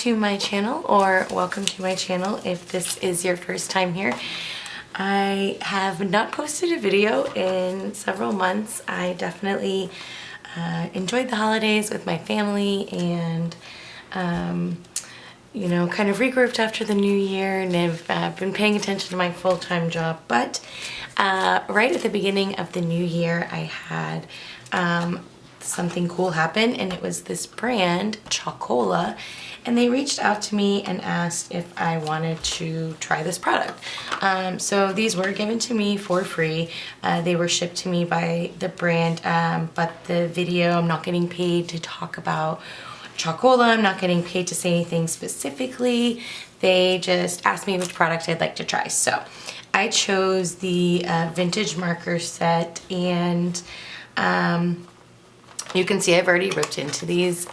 to my channel, or welcome to my channel if this is your first time here. I have not posted a video in several months. I definitely enjoyed the holidays with my family and you know, kind of regrouped after the new year, and have been paying attention to my full-time job. But right at the beginning of the new year, I had something cool happen, and it was this brand, Chalkola, and they reached out to me and asked if I wanted to try this product. So these were given to me for free. They were shipped to me by the brand, but the video, I'm not getting paid to talk about Chalkola. I'm not getting paid to say anything specifically. They just asked me which product I'd like to try. So I chose the vintage marker set, and you can see I've already ripped into these.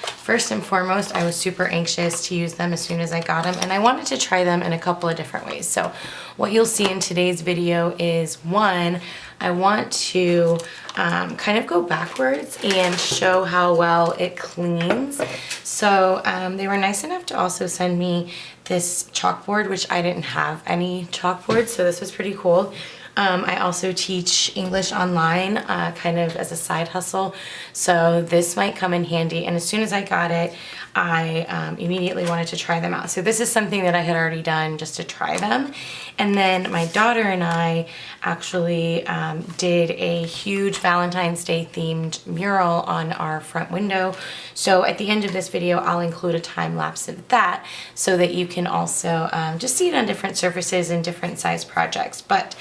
First and foremost, I was super anxious to use them as soon as I got them, and I wanted to try them in a couple of different ways. So what you'll see in today's video is, one, I want to kind of go backwards and show how well it cleans. So they were nice enough to also send me this chalkboard, which I didn't have any chalkboard, so this was pretty cool. I also teach English online kind of as a side hustle, so this might come in handy. And as soon as I got it, I immediately wanted to try them out. So this is something that I had already done just to try them. And then my daughter and I actually did a huge Valentine's Day themed mural on our front window. So at the end of this video, I'll include a time lapse of that so that you can also just see it on different surfaces and different size projects. But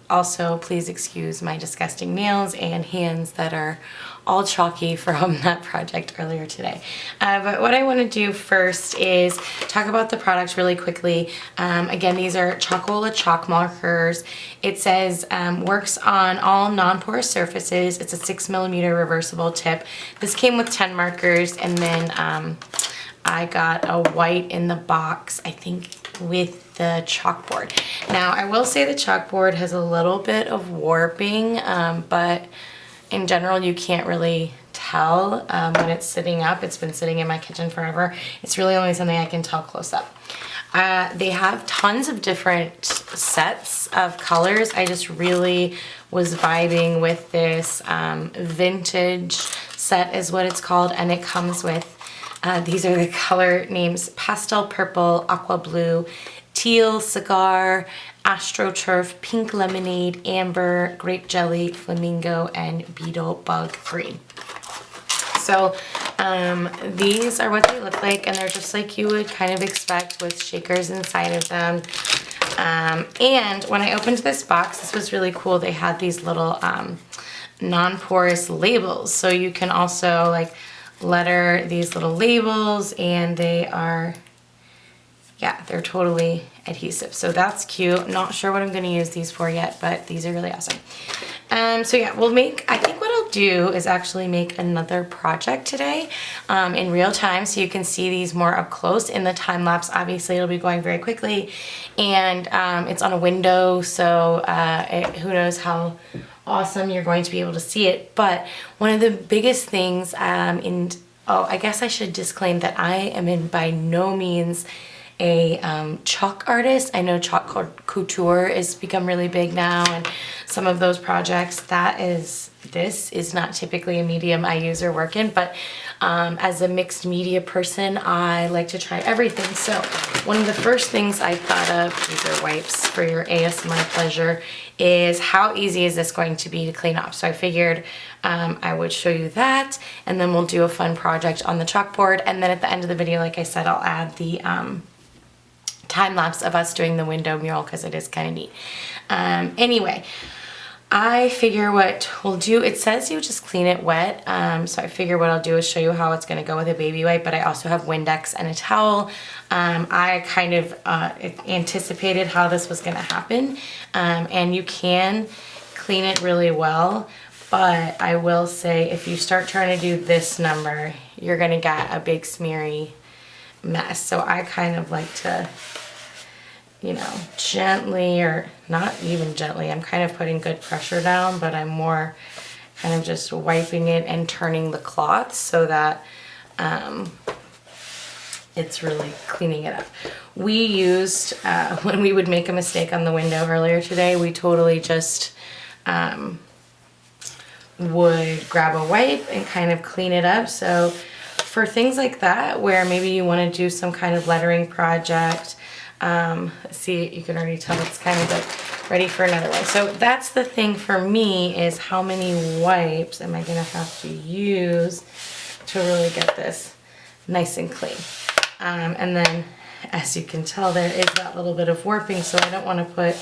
also, please excuse my disgusting nails and hands that are all chalky from that project earlier today. But what I want to do first is talk about the product really quickly. Again, these are Chalkola chalk markers. It says works on all non-porous surfaces. It's a 6mm reversible tip. This came with 10 markers, and then I got a white in the box, I think, with the chalkboard. Now, I will say the chalkboard has a little bit of warping, but in general, you can't really tell when it's sitting up. It's been sitting in my kitchen forever. It's really only something I can tell close up. They have tons of different sets of colors. I just really was vibing with this vintage set is what it's called, and it comes with these are the color names: pastel purple, aqua blue, teal, cigar, astroturf, pink lemonade, amber, grape jelly, flamingo, and beetle bug green. So these are what they look like, and they're just like you would kind of expect, with shakers inside of them. And when I opened this box, this was really cool. They had these little non-porous labels, so you can also like letter these little labels, and they are, yeah, they're totally adhesive. So that's cute. Not sure what I'm going to use these for yet, but these are really awesome. So yeah, I think what I'll do is actually make another project today in real time, so you can see these more up close. In the time lapse, obviously it'll be going very quickly, and it's on a window, so who knows how awesome you're going to be able to see it. But one of the biggest things I guess I should disclaim that I am by no means a chalk artist. I know chalk couture has become really big now, and some of those projects, this is not typically a medium I use or work in, but as a mixed media person, I like to try everything. So one of the first things I thought of, these are wipes for your ASMR pleasure, is how easy is this going to be to clean up? So I figured I would show you that, and then we'll do a fun project on the chalkboard, and then at the end of the video, like I said, I'll add the time lapse of us doing the window mural, because it is kind of neat. Anyway, I figure what we'll do, it says you just clean it wet, so I figure what I'll do is show you how it's going to go with a baby wipe, but I also have Windex and a towel. I kind of anticipated how this was going to happen, and you can clean it really well, but I will say if you start trying to do this number, you're going to get a big smeary mess. So I kind of like to, you know, gently, or not even gently, I'm kind of putting good pressure down, but I'm more kind of just wiping it and turning the cloth so that it's really cleaning it up. We used, when we would make a mistake on the window earlier today, we totally just would grab a wipe and kind of clean it up. So for things like that, where maybe you want to do some kind of lettering project, see, you can already tell it's kind of like ready for another one. So that's the thing for me, is how many wipes am I going to have to use to really get this nice and clean. And then, as you can tell, there is that little bit of warping, so I don't want to put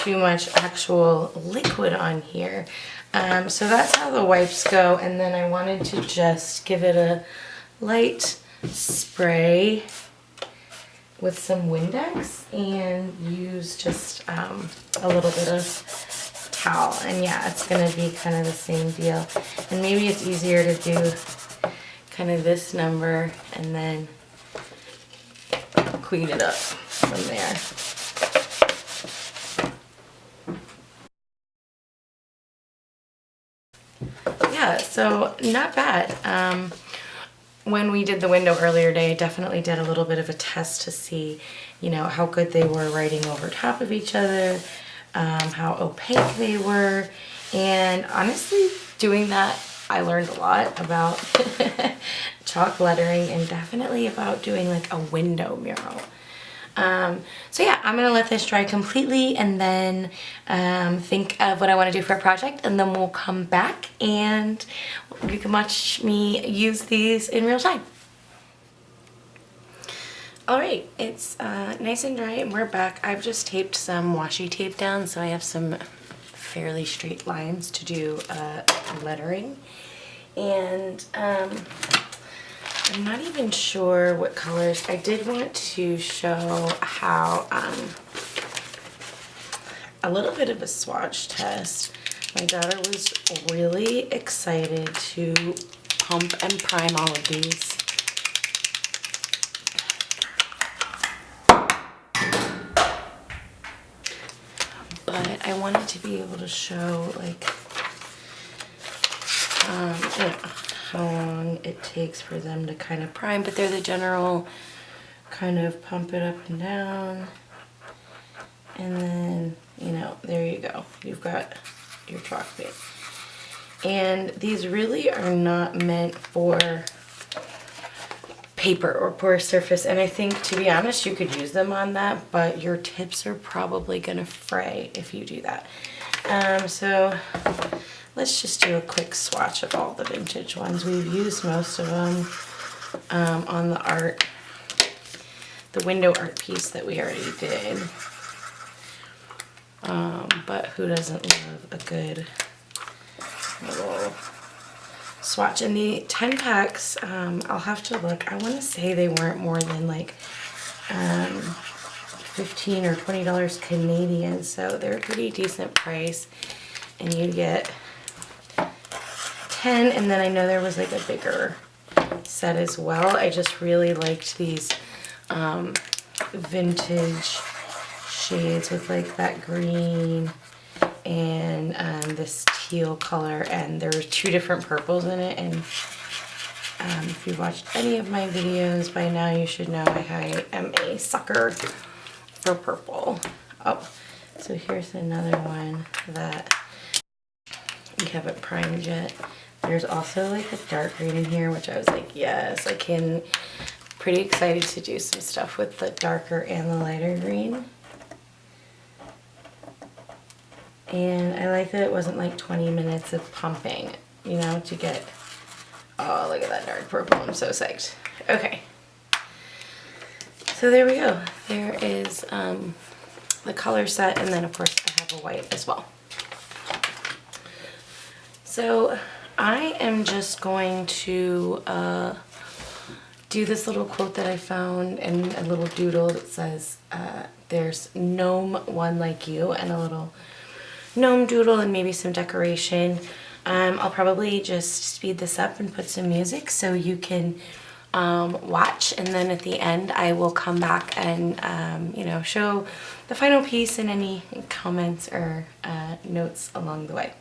too much actual liquid on here. So that's how the wipes go, and then I wanted to just give it a light spray with some Windex and use just a little bit of towel. And yeah, it's going to be kind of the same deal. And maybe it's easier to do kind of this number and then clean it up from there. Yeah, so not bad. When we did the window earlier today, I definitely did a little bit of a test to see, you know, how good they were writing over top of each other, how opaque they were, and honestly, doing that, I learned a lot about chalk lettering and definitely about doing like a window mural. So yeah, I'm gonna let this dry completely and then think of what I want to do for a project, and then we'll come back and you can watch me use these in real time. Alright, it's nice and dry and we're back. I've just taped some washi tape down so I have some fairly straight lines to do lettering. And I'm not even sure what colors. I did want to show how a little bit of a swatch test. My daughter was really excited to pump and prime all of these. But I wanted to be able to show like you know, how long it takes for them to kind of prime, but they're the general kind of pump it up and down, and then, you know, there you go, you've got your chalk paint. And these really are not meant for paper or pour surface, and I think, to be honest, you could use them on that, but your tips are probably gonna fray if you do that. So let's just do a quick swatch of all the vintage ones. We've used most of them on the window art piece that we already did. But who doesn't love a good little swatch? And the 10 packs, I'll have to look. I want to say they weren't more than like $15 or $20 Canadian, so they're a pretty decent price. And you get 10, and then I know there was like a bigger set as well. I just really liked these vintage shades with like that green and this teal color, and there were two different purples in it. And if you've watched any of my videos by now, you should know I am a sucker for purple. Oh, so here's another one that we haven't primed yet. There's also like a dark green in here, which I was like, yes, I can. Pretty excited to do some stuff with the darker and the lighter green. And I like that it wasn't like 20 minutes of pumping, you know, to get, oh, look at that dark purple. I'm so psyched. Okay. So there we go. There is the color set, and then of course I have a white as well. So I am just going to do this little quote that I found, and a little doodle that says, there's gnome one like you, and a little gnome doodle and maybe some decoration. I'll probably just speed this up and put some music so you can watch, and then at the end I will come back and you know, show the final piece and any comments or notes along the way.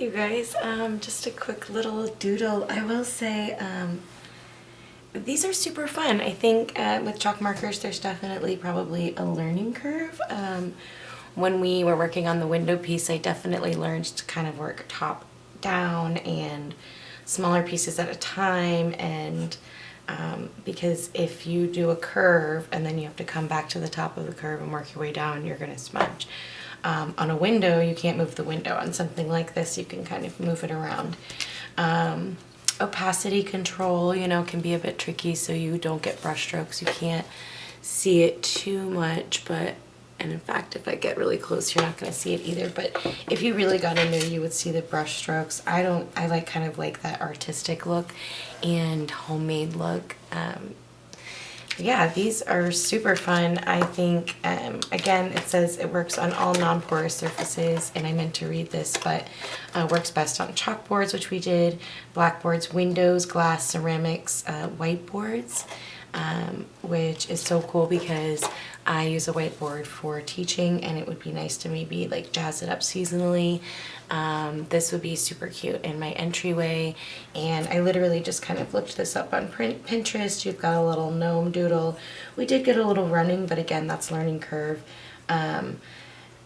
you guys. Just a quick little doodle. I will say these are super fun. I think with chalk markers there's definitely probably a learning curve. When we were working on the window piece, I definitely learned to kind of work top down and smaller pieces at a time, and because if you do a curve and then you have to come back to the top of the curve and work your way down, you're going to smudge. On a window, you can't move the window. On something like this, you can kind of move it around. Opacity control, you know, can be a bit tricky, so you don't get brush strokes. You can't see it too much, but, and in fact, if I get really close, you're not going to see it either. But if you really got in there, you would see the brush strokes. I like kind of like that artistic look and homemade look. Yeah, these are super fun. I think, again, it says it works on all non-porous surfaces, and I meant to read this, but works best on chalkboards, which we did, blackboards, windows, glass, ceramics, whiteboards, which is so cool because I use a whiteboard for teaching, and it would be nice to maybe like jazz it up seasonally. This would be super cute in my entryway, and I literally just kind of looked this up on Pinterest. You've got a little gnome doodle. We did get a little running, but again, that's learning curve.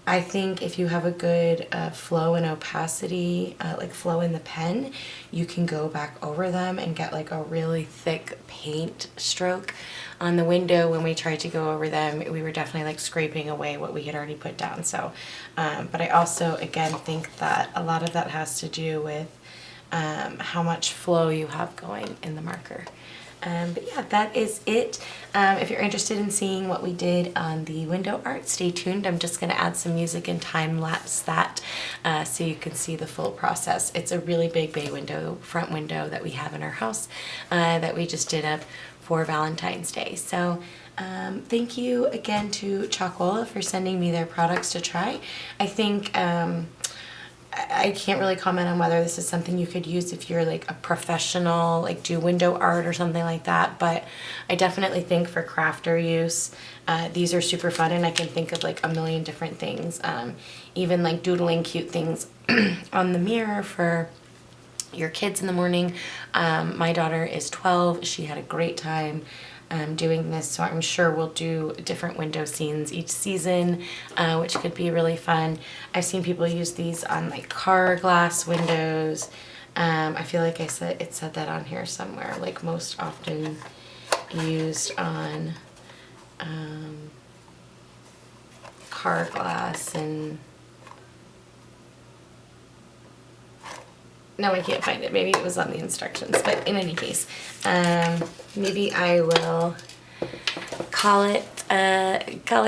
I think if you have a good flow and opacity, like flow in the pen, you can go back over them and get like a really thick paint stroke. On the window, when we tried to go over them, we were definitely like scraping away what we had already put down. So, but I also, again, think that a lot of that has to do with how much flow you have going in the marker. But yeah, that is it. If you're interested in seeing what we did on the window art, stay tuned. I'm just going to add some music and time lapse that so you can see the full process. It's a really big bay window, front window that we have in our house that we just did up for Valentine's Day. So thank you again to Chalkola for sending me their products to try. I think I can't really comment on whether this is something you could use if you're like a professional, like do window art or something like that, but I definitely think for crafter use, these are super fun, and I can think of like a million different things, even like doodling cute things on the mirror for your kids in the morning. My daughter is 12. She had a great time doing this, so I'm sure we'll do different window scenes each season, which could be really fun. I've seen people use these on like car glass windows. I feel like it said that on here somewhere, like most often used on car glass, and no, I can't find it. Maybe it was on the instructions, but in any case, maybe I will call it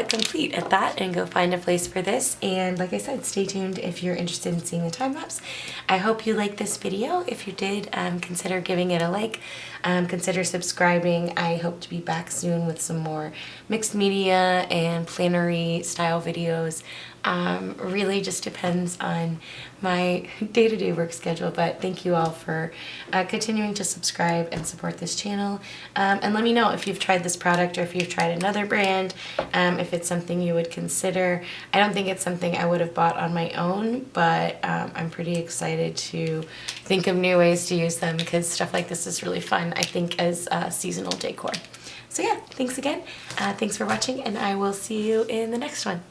complete at that and go find a place for this. And like I said, stay tuned if you're interested in seeing the time lapse. I hope you liked this video. If you did, consider giving it a like. Consider subscribing. I hope to be back soon with some more mixed media and plannery style videos. Really just depends on my day-to-day work schedule, but thank you all for continuing to subscribe and support this channel, and let me know if you've tried this product or if you've tried another brand, if it's something you would consider. I don't think it's something I would have bought on my own, but I'm pretty excited to think of new ways to use them, because stuff like this is really fun, I think, as seasonal decor. So yeah, thanks again. Thanks for watching, and I will see you in the next one.